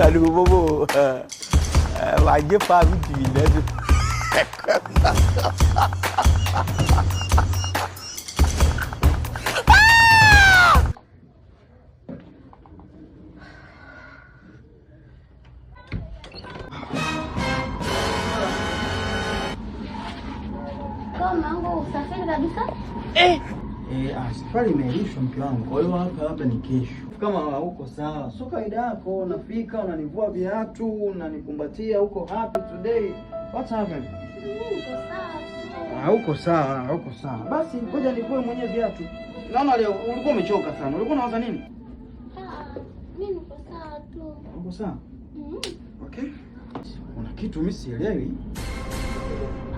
Aduh bobo. Wajib paham gila tu. Kama usafiri kabisa? Safari imeisha mke wangu. Kwa hiyo hapa labda ni kesho. Kama huko sawa. Sio kawaida yako, unafika, unanivua viatu, unanikumbatia huko happy today. What's happening? Huko sawa, huko sawa. Basi ngoja nivue mwenyewe viatu. Naona leo ulikuwa umechoka sana. Ulikuwa unawaza nini? Mimi niko sawa tu. Uko sawa? Okay. Kuna kitu mimi sielewi.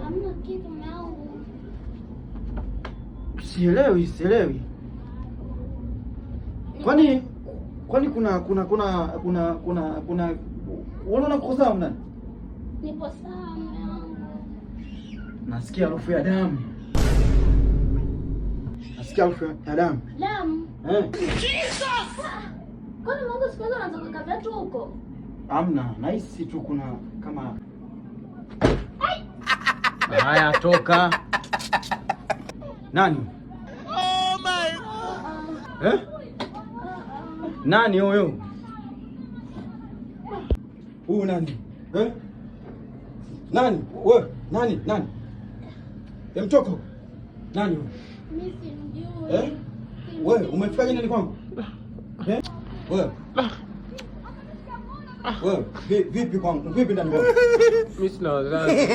Hamna kitu mwanangu. Sielewi. Kwani kuna unaona kuko sawa mnani? Nipo sawa mwanangu. Nasikia harufu ya damu. Damu. Jesus! Kwani mwanangu siku hizo unatoka kabla huko? Amna, nahisi tu kuna kama haya toka. Nani? Oh my. Nani huyo? Huyu nani? Nani? Wewe, nani? Mtoka. Nani huyo? Mimi simjui. Wewe, umefanya nini kwangu? Wewe, vipi kwangu? Vipi ndani kwangu? Mimi sina wazazi.